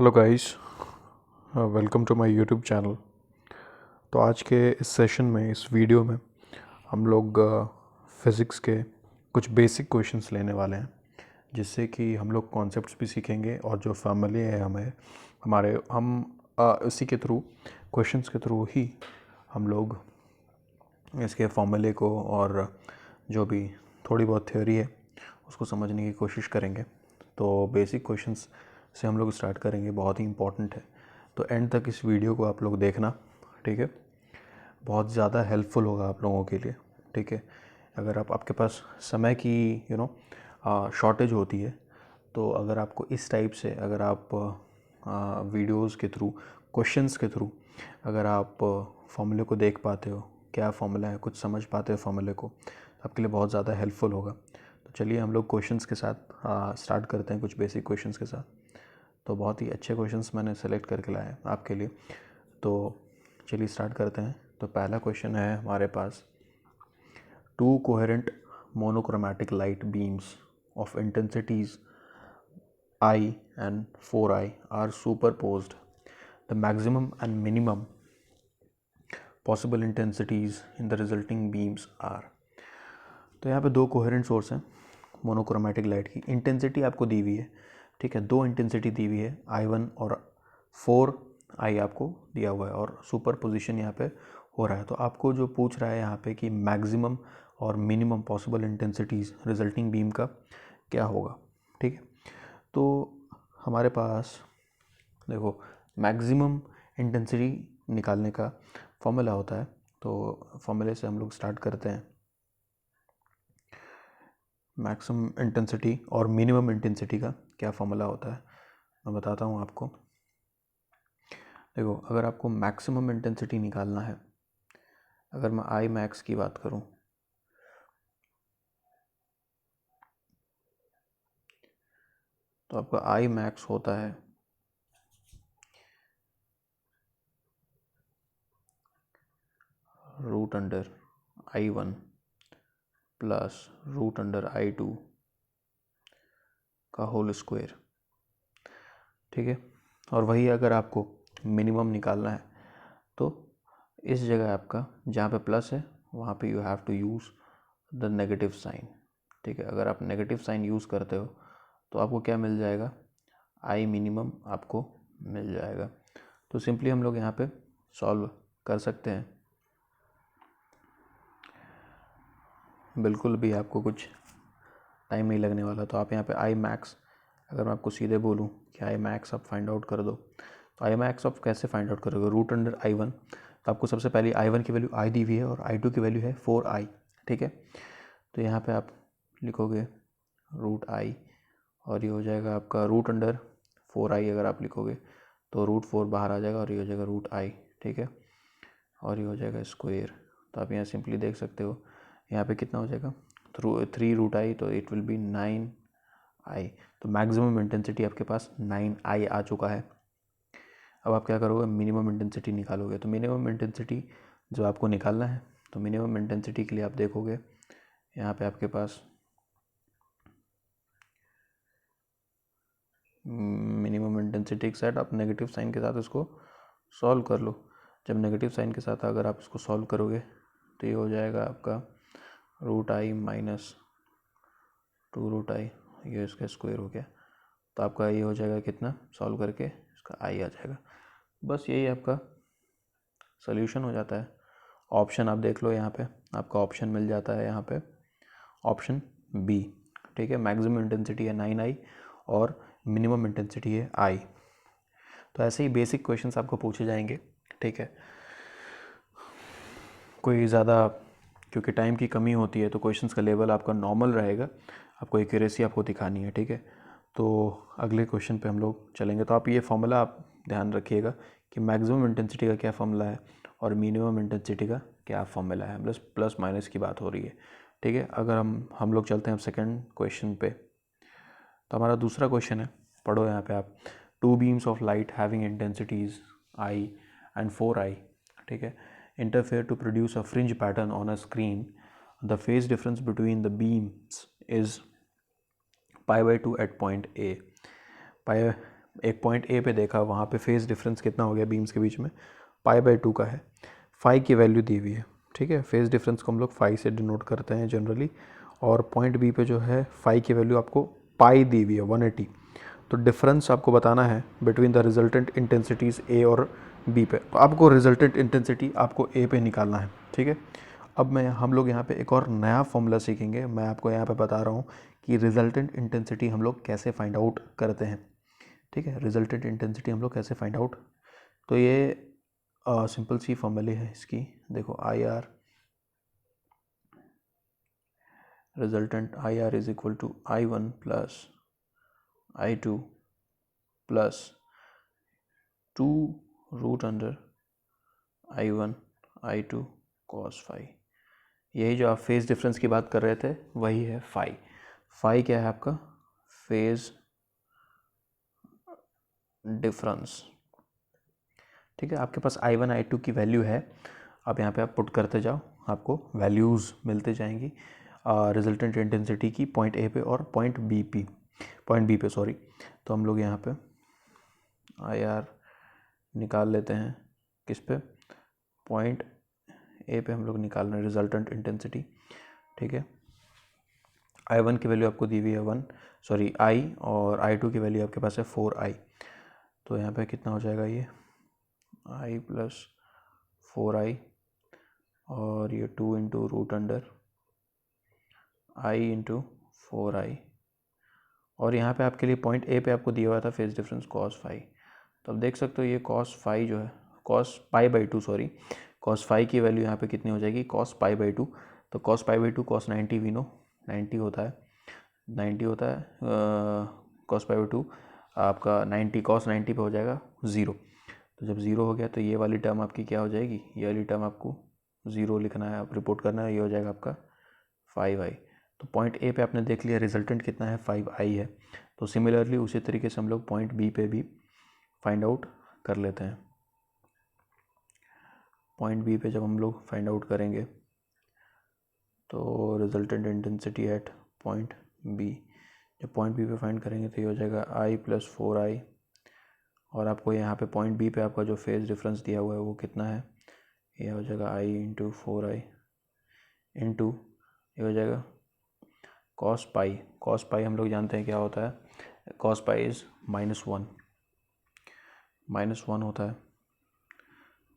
Hello guys, welcome to my YouTube channel. तो आज के इस सेशन में, इस वीडियो में हम लोग फिज़िक्स के कुछ बेसिक क्वेश्चंस लेने वाले हैं, जिससे कि हम लोग कॉन्सेप्ट्स भी सीखेंगे और जो फैमिली है हम इसी के थ्रू, क्वेश्चंस के थ्रू ही हम लोग इसके फॉर्मूले को और जो भी थोड़ी बहुत थ्योरी है उसको समझने की कोशिश करेंगे। तो बेसिक क्वेश्चंस से हम लोग स्टार्ट करेंगे, बहुत ही इंपॉर्टेंट है। तो एंड तक इस वीडियो को आप लोग देखना, ठीक है। बहुत ज़्यादा हेल्पफुल होगा आप लोगों के लिए, ठीक है। अगर आपके पास समय की शॉर्टेज होती है, तो अगर आपको इस टाइप से, अगर आप वीडियोस के थ्रू, क्वेश्चंस के थ्रू अगर आप फॉर्मूले को देख पाते हो, क्या फॉर्मूला है, कुछ समझ पाते हो फॉर्मूले को, तो आपके लिए बहुत ज़्यादा हेल्पफुल होगा। तो चलिए हम लोग क्वेश्चंस के साथ स्टार्ट करते हैं, कुछ बेसिक क्वेश्चंस के साथ। तो बहुत ही अच्छे क्वेश्चंस मैंने सेलेक्ट करके लाए हैं आपके लिए। तो चलिए स्टार्ट करते हैं। तो पहला क्वेश्चन है हमारे पास, two coherent monochromatic light beams of intensities I and 4I are superposed. The maximum and minimum possible intensities in the resulting beams are. तो यहाँ पे दो कोहेरेंट सोर्स हैं मोनोक्रोमैटिक लाइट की। इंटेंसिटी आपको दी हुई है, ठीक है, दो इंटेंसिटी दी हुई है, I1 और 4I आपको दिया हुआ है, और सुपर पोजिशन यहाँ पे हो रहा है। तो आपको जो पूछ रहा है यहाँ पे कि मैक्सिमम और minimum possible intensities resulting beam का क्या होगा, ठीक है। तो हमारे पास देखो, मैक्सिमम इंटेंसिटी निकालने का फॉर्मूला होता है। तो फॉर्मूले से हम लोग स्टार्ट करते हैं। मैक्सिमम इंटेंसिटी और मिनिमम इंटेंसिटी का क्या फॉर्मूला होता है, मैं बताता हूँ आपको। देखो, अगर आपको मैक्सिमम इंटेंसिटी निकालना है, अगर मैं आई मैक्स की बात करूँ, तो आपका आई मैक्स होता है root under I1 plus root under I2 का होल स्क्वायर, ठीक है। और वही अगर आपको मिनिमम निकालना है, तो इस जगह आपका जहाँ पे प्लस है वहाँ पे you have to use the negative sign, ठीक है। अगर आप नेगेटिव साइन यूज़ करते हो तो आपको क्या मिल जाएगा, आई मिनिमम आपको मिल जाएगा। तो सिंपली हम लोग यहाँ पे सॉल्व कर सकते हैं, बिल्कुल भी आपको कुछ टाइम नहीं लगने वाला। तो आप यहाँ पे आई मैक्स, अगर मैं आपको सीधे बोलूँ कि आई मैक्स आप फाइंड आउट कर दो, तो आई मैक्स आप कैसे फाइंड आउट करोगे, रूट अंडर I1। तो आपको सबसे पहले I1 की वैल्यू आई दी हुई है और I2 की वैल्यू है 4I, ठीक है। तो यहाँ पे आप लिखोगे रूट आई, और ये हो जाएगा आपका रूट अंडर 4I। अगर आप लिखोगे तो रूट 4 बाहर आ जाएगा और ये हो जाएगा रूट आई, ठीक है, और ये हो जाएगा स्क्वायर। तो आप यहाँ सिंपली देख सकते हो, यहाँ पे कितना हो जाएगा, 3 रूट आई, तो इट विल बी 9I। तो मैक्सिमम इंटेंसिटी आपके पास 9I आ चुका है। अब आप क्या करोगे, मिनिमम इंटेंसिटी निकालोगे। तो मिनिमम इंटेंसिटी जो आपको निकालना है, तो मिनिमम इंटेंसिटी के लिए आप देखोगे यहाँ पे आपके पास मिनिमम इंटेंसिटी के साथ आप नेगेटिव साइन के साथ इसको सॉल्व कर लो। जब नेगेटिव साइन के साथ अगर आप इसको सॉल्व करोगे तो ये हो जाएगा आपका root I minus 2 root I, ये इसका स्क्वायर हो गया। तो आपका ये हो जाएगा कितना, सॉल्व करके इसका आई आ जाएगा। बस यही आपका सोल्यूशन हो जाता है। ऑप्शन आप देख लो, यहाँ पे आपका ऑप्शन मिल जाता है, यहाँ पे ऑप्शन बी, ठीक है। मैक्सिमम इंटेंसिटी है 9I और मिनिमम इंटेंसिटी है I। तो ऐसे ही बेसिक क्वेश्चंस आपको पूछे जाएंगे, ठीक है। कोई ज़्यादा, क्योंकि टाइम की कमी होती है, तो क्वेश्चंस का लेवल आपका नॉर्मल रहेगा, आपको एक्यूरेसी आपको दिखानी है, ठीक है। तो अगले क्वेश्चन पे हम लोग चलेंगे। तो आप ये फॉर्मूला आप ध्यान रखिएगा कि मैक्सिमम इंटेंसिटी का क्या फॉर्मूला है और मिनिमम इंटेंसिटी का क्या फॉर्मूला है, प्लस प्लस माइनस की बात हो रही है, ठीक है। अगर हम लोग चलते हैं अब सेकेंड क्वेश्चन पे। तो हमारा दूसरा क्वेश्चन है, पढ़ो यहाँ पे आप, two beams of light having intensities I and 4I, ठीक है, interfere to produce a fringe pattern on a screen. The phase difference between the beams is pi by 2 at point A. एक point A पे देखा, वहाँ पे phase difference कितना हो गया बीम्स के बीच में, π/2 का है, फाई की वैल्यू दी हुई है, ठीक है। फेज डिफरेंस को हम लोग फाई से डिनोट करते हैं जनरली, और पॉइंट बी पे जो है फाई की वैल्यू आपको पाई दी हुई है 180। तो डिफरेंस आपको बताना है बिटवीन द रिजल्टेंट इंटेंसिटीज़ ए और बी पे। तो आपको रिजल्टेंट इंटेंसिटी आपको ए पे निकालना है, ठीक है। अब हम लोग यहाँ पे एक और नया फॉर्मूला सीखेंगे। मैं आपको यहाँ पे बता रहा हूँ कि रिजल्टेंट इंटेंसिटी हम लोग कैसे फाइंड आउट करते हैं, ठीक है। रिजल्टेंट इंटेंसिटी हम लोग कैसे फाइंड आउट, तो ये सिंपल सी फॉर्मूले है इसकी। देखो IR, resultant IR is equal to I1 plus I2 plus 2 root under I1 I2 cos phi. यही जो आप फेज डिफरेंस की बात कर रहे थे वही है फाई। फाई क्या है आपका, फेज डिफरेंस, ठीक है। आपके पास I1 I2 की वैल्यू है, अब यहाँ पे आप पुट करते जाओ, आपको वैल्यूज़ मिलते जाएंगी रिजल्टेंट इंटेंसिटी की पॉइंट ए पे और पॉइंट बी पे सॉरी। तो हम लोग यहाँ पे IR निकाल लेते हैं, किस पे, पॉइंट ए पे हम लोग निकाल रहे हैं रिजल्टेंट इंटेंसिटी, ठीक है। I1 की वैल्यू आपको दी हुई है I, और I2 की वैल्यू आपके पास है 4I। तो यहाँ पे कितना हो जाएगा, ये I प्लस 4I और ये 2 into root under I into 4I, और यहाँ पे आपके लिए पॉइंट ए पे आपको दिया हुआ था फेज डिफरेंस cos फाई। तो अब देख सकते हो ये cos फाई जो है, cos π/2 सॉरी, cos फाई की वैल्यू यहाँ पे कितनी हो जाएगी, cos π/2। तो cos π/2 cos 90 वी नो 90 होता है, 90 होता है cos π/2 आपका 90 cos 90 पे हो जाएगा 0। तो जब 0 हो गया तो ये वाली टर्म आपकी क्या हो जाएगी, ये वाली टर्म आपको 0 लिखना है, आप रिपोर्ट करना है, ये हो जाएगा आपका 5I। तो पॉइंट ए पे आपने देख लिया रिजल्टेंट कितना है, 5I है। तो सिमिलरली उसी तरीके से हम लोग पॉइंट बी पे भी फाइंड आउट कर लेते हैं। पॉइंट बी पे जब हम लोग फाइंड आउट करेंगे तो resultant intensity at point B, जब पॉइंट बी पे फाइंड करेंगे तो ये हो जाएगा I प्लस 4I, और आपको यहाँ पे पॉइंट बी पे आपका जो फेज डिफरेंस दिया हुआ है वो कितना है, ये हो जाएगा I इंटू 4I इंटू ये हो जाएगा cos पाई। cos पाई हम लोग जानते हैं क्या होता है, cos पाई इज़ -1 होता है।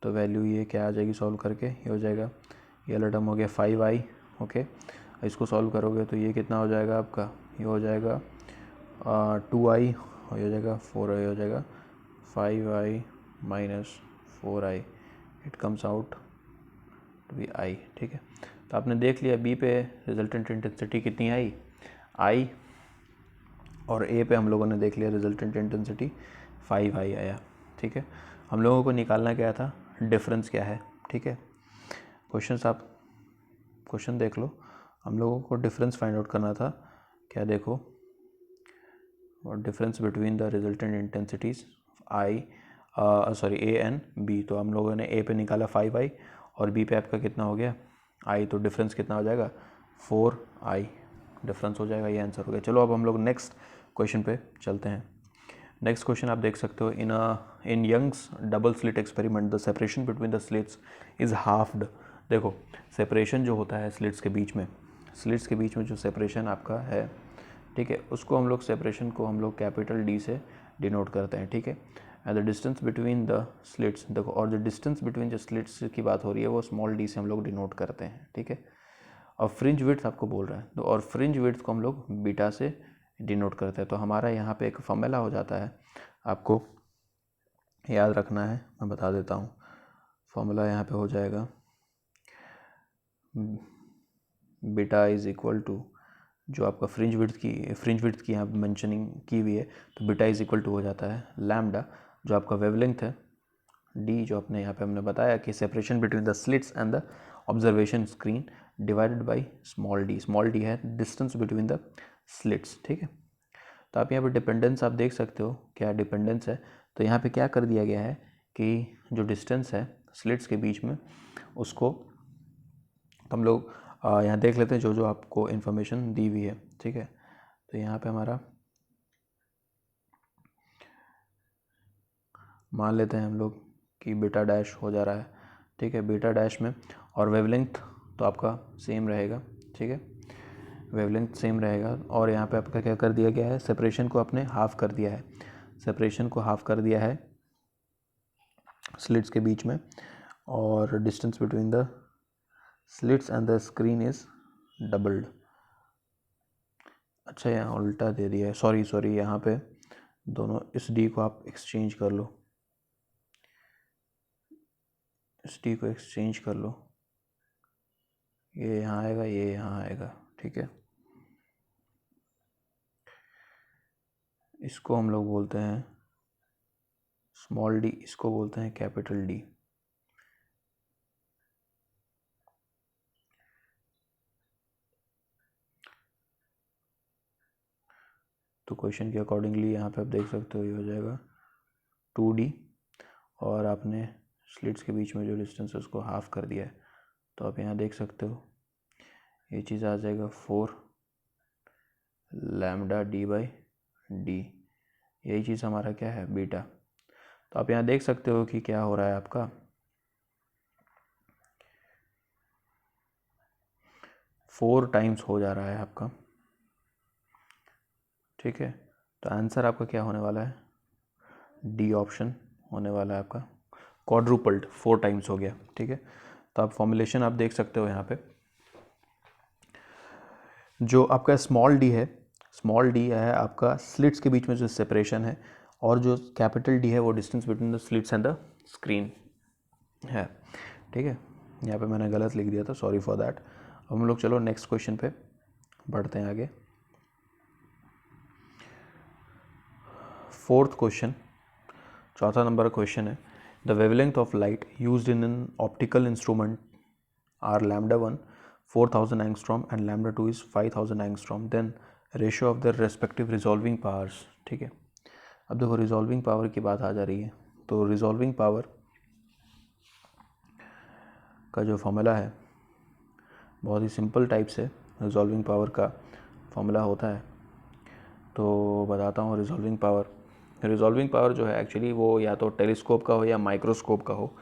तो वैल्यू ये क्या आ जाएगी सॉल्व करके, ये हो जाएगा, ये वाला टर्म हो गया 5I, ओके। इसको सॉल्व करोगे तो ये कितना हो जाएगा आपका, ये हो जाएगा 2I, और ये हो जाएगा 4I, हो जाएगा 5I minus 4I, it comes out to be I, ठीक है। तो आपने देख लिया बी पे रिजल्टेंट इंटेंसिटी कितनी आई, I, और ए पे हम लोगों ने देख लिया रिजल्टेंट इंटेंसिटी 5I आया, ठीक है। हम लोगों को निकालना क्या था, डिफरेंस क्या है, ठीक है। क्वेश्चन देख लो, हम लोगों को डिफरेंस फाइंड आउट करना था, क्या देखो, और difference between the resultant intensities A and B. तो हम लोगों ने ए पे निकाला 5I और बी पे आपका कितना हो गया I, तो डिफरेंस कितना हो जाएगा 4I डिफरेंस हो जाएगा, ये आंसर हो गया। चलो अब हम लोग नेक्स्ट क्वेश्चन पे चलते हैं। नेक्स्ट क्वेश्चन आप देख सकते हो, in Young's double slit experiment the separation between the slits is halved. देखो सेपरेशन जो होता है स्लिट्स के बीच में जो सेपरेशन आपका है, ठीक है, उसको हम लोग सेपरेशन को हम लोग कैपिटल D से डिनोट करते हैं, ठीक है। And the distance between the slits, देखो, और जो डिस्टेंस बिटवीन जो स्लिट्स की बात हो रही है वो स्मॉल d से हम लोग डिनोट करते हैं, ठीक है। और फ्रिंज विड्थ आपको बोल रहा है, तो और फ्रिंज विड्थ को हम लोग बीटा से डिनोट करते हैं। तो हमारा यहाँ पे एक फॉर्मूला हो जाता है, आपको याद रखना है, मैं बता देता हूँ। फॉर्मूला यहाँ पे हो जाएगा बीटा इज़ इक्वल टू, जो आपका फ्रिंज विड्थ की यहाँ मेंशनिंग की हुई है, तो बीटा इज़ इक्वल टू हो जाता है लैम्डा, जो आपका वेवलेंथ है, डी जो अपने यहाँ पे हमने बताया कि separation between the slits and the observation screen divided by small D है डिस्टेंस बिटवीन द स्लिट्स, ठीक है। तो आप यहाँ पे डिपेंडेंस आप देख सकते हो, क्या डिपेंडेंस है, तो यहाँ पे क्या कर दिया गया है कि जो डिस्टेंस है स्लिट्स के बीच में उसको हम लोग यहाँ देख लेते हैं जो जो आपको इन्फॉर्मेशन दी हुई है, ठीक है। तो यहाँ पे हमारा मान लेते हैं हम लोग कि बीटा डैश हो जा रहा है, ठीक है, बीटा डैश में, और वेवलेंथ तो आपका सेम रहेगा, ठीक है, वेवलेंथ सेम रहेगा। और यहाँ पे आपका क्या कर दिया गया है, सेपरेशन को आपने हाफ कर दिया है, सेपरेशन को हाफ कर दिया है स्लिट्स के बीच में, और distance between the slits and the screen is doubled. अच्छा, यहाँ उल्टा दे दिया है, सॉरी यहाँ पे दोनों इस डी को आप एक्सचेंज कर लो, इस डी को एक्सचेंज कर लो, ये यहाँ आएगा, ये यहाँ आएगा, ठीक है। इसको हम लोग बोलते हैं स्मॉल डी, इसको बोलते हैं कैपिटल डी। तो क्वेश्चन के अकॉर्डिंगली यहाँ पे आप देख सकते हो ये हो जाएगा 2D, और आपने स्लिट्स के बीच में जो डिस्टेंस है उसको हाफ कर दिया है, तो आप यहाँ देख सकते हो ये चीज़ आ जाएगा 4 लैम्डा डी बाई डी, यही चीज़ हमारा क्या है, बीटा। तो आप यहाँ देख सकते हो कि क्या हो रहा है आपका 4 टाइम्स हो जा रहा है आपका, ठीक है। तो आंसर आपका क्या होने वाला है, डी ऑप्शन होने वाला है आपका, क्वाड्रुपल्ड 4 टाइम्स हो गया, ठीक है। तो आप फॉर्मुलेशन आप देख सकते हो यहाँ पे, जो आपका स्मॉल डी है, स्मॉल डी है आपका स्लिट्स के बीच में जो सेपरेशन है, और जो कैपिटल डी है वो distance between the slits and the screen है, ठीक है। यहाँ पे मैंने गलत लिख दिया था, सॉरी फॉर दैट। अब हम लोग चलो नेक्स्ट क्वेश्चन पे बढ़ते हैं आगे। 4th क्वेश्चन, चौथा नंबर क्वेश्चन है, the wavelength of light used in an optical instrument are lambda 1 4000 angstrom and lambda 2 is 5000 angstrom, then ratio of the respective resolving powers, ठीक है। अब देखो रिजॉल्विंग पावर की बात आ जा रही है, तो रिजॉल्विंग पावर का जो फॉर्मूला है बहुत ही सिंपल टाइप से रिजॉल्विंग पावर का फॉर्मूला होता है, तो बताता हूँ। रिजॉल्विंग पावर जो है एक्चुअली वो या तो टेलीस्कोप का हो या माइक्रोस्कोप का हो,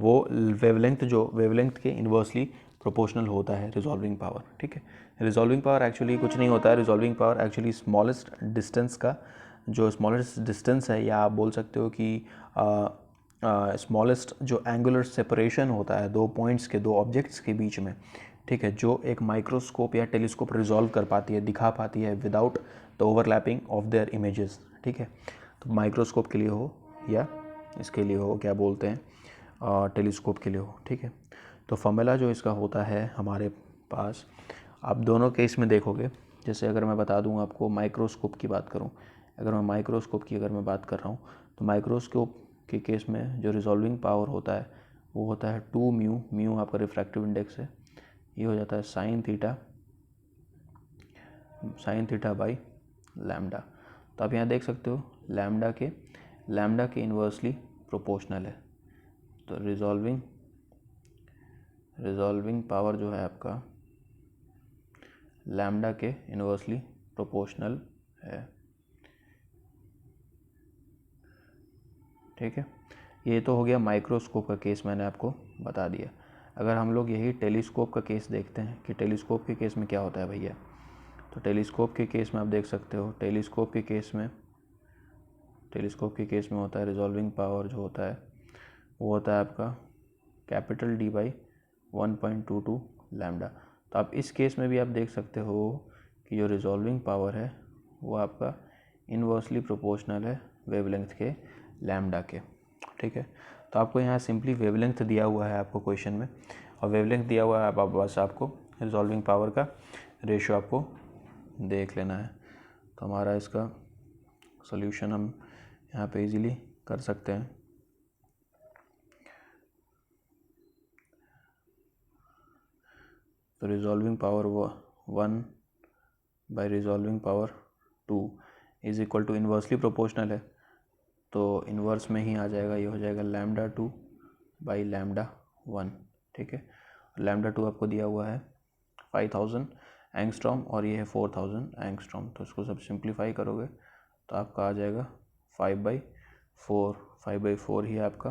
वो वेवलेंथ के इन्वर्सली प्रोपोर्शनल होता है रिजॉल्विंग पावर, ठीक है। रिजॉल्विंग पावर एक्चुअली कुछ नहीं होता है, resolving power actually smallest distance का जो स्मॉलेस्ट डिस्टेंस है, या आप बोल सकते हो कि स्मॉलेस्ट जो एंगुलर सेपरेशन होता है दो पॉइंट्स के, दो ऑब्जेक्ट्स के बीच में, ठीक है, जो एक माइक्रोस्कोप या टेलीस्कोप रिजॉल्व कर पाती है, दिखा पाती है without the overlapping of their images, ठीक है। तो माइक्रोस्कोप के लिए हो या इसके लिए हो, क्या बोलते हैं, टेलीस्कोप के लिए हो, ठीक है। तो फॉर्मूला जो इसका होता है हमारे पास, आप दोनों केस में देखोगे, जैसे अगर मैं बता दूं आपको माइक्रोस्कोप की बात करूं, अगर मैं माइक्रोस्कोप की अगर मैं बात कर रहा हूं, तो माइक्रोस्कोप के केस में जो रिजॉल्विंग पावर होता है वो होता है 2 म्यू, म्यू आपका रिफ्रैक्टिव इंडेक्स है, ये हो जाता है साइन थीटा बाई लैम्डा। तो आप यहाँ देख सकते हो लैम्डा के इन्वर्सली प्रोपोर्शनल है, तो रिजॉल्विंग पावर जो है आपका लैम्डा के इन्वर्सली प्रोपोर्शनल है, ठीक है। ये तो हो गया माइक्रोस्कोप का केस, मैंने आपको बता दिया। अगर हम लोग यही टेलीस्कोप का केस देखते हैं कि टेलीस्कोप के केस में क्या होता है भैया, तो टेलीस्कोप के केस में आप देख सकते हो, टेलीस्कोप के केस में होता है रिजॉल्विंग पावर जो होता है वो होता है आपका कैपिटल डी बाई 1.22 लैम्डा। तो आप इस केस में भी आप देख सकते हो कि जो रिजॉल्विंग पावर है वो आपका इन्वर्सली प्रोपोर्शनल है वेवलेंथ के लैम्डा के, ठीक है। तो आपको यहाँ सिंपली वेवलेंथ दिया हुआ है आपको क्वेश्चन में, और वेवलेंथ दिया हुआ है, आप बस आपको रिजॉल्विंग पावर का रेशियो आपको देख लेना है। तो हमारा इसका सॉल्यूशन हम यहाँ पे इजीली कर सकते हैं। तो resolving power 1 by resolving power 2 is equal to inversely proportional है, तो इन्वर्स में ही आ जाएगा, ये हो जाएगा लैम्डा 2 बाई लैम्डा 1, ठीक है। लैम्डा 2 आपको दिया हुआ है 5000 एंगस्ट्रॉम और ये है 4000 एंगस्ट्रॉम, तो इसको सब सिंप्लीफाई करोगे तो आपका आ जाएगा 5/4 4, 5/4 ही आपका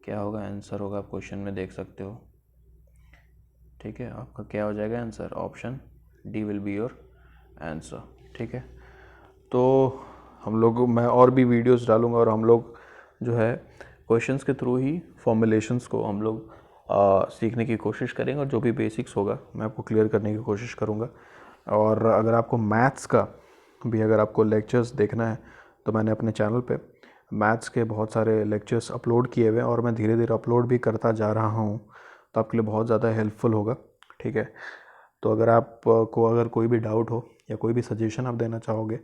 क्या होगा, आंसर होगा। आप क्वेश्चन में देख सकते हो। ठीक है, आपका क्या हो जाएगा answer, option D will be your answer. ठीक है, तो हम लोग, मैं और भी वीडियोस डालूंगा और हम लोग जो है क्वेश्चंस के थ्रू ही फॉर्मुलेशंस को हम लोग सीखने की कोशिश करेंगे और जो भी बेसिक्स होगा मैं आपको क्लियर करने की कोशिश करूँगा। और अगर आपको मैथ्स का भी अगर आपको लेक्चर्स देखना है तो मैंने अपने चैनल पे मैथ्स के बहुत सारे लेक्चर्स अपलोड किए हुए हैं और मैं धीरे धीरे अपलोड भी करता जा रहा हूँ, तो आपके लिए बहुत ज़्यादा हेल्पफुल होगा। ठीक है, तो अगर आपको अगर कोई भी डाउट हो या कोई भी सजेशन आप देना चाहोगे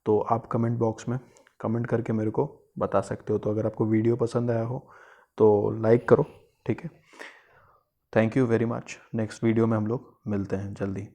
तो आप कमेंट बॉक्स में कमेंट करके मेरे को बता सकते हो। तो अगर आपको वीडियो पसंद आया हो तो लाइक करो। ठीक है, thank you very much. Next video में हम लोग मिलते हैं जल्दी।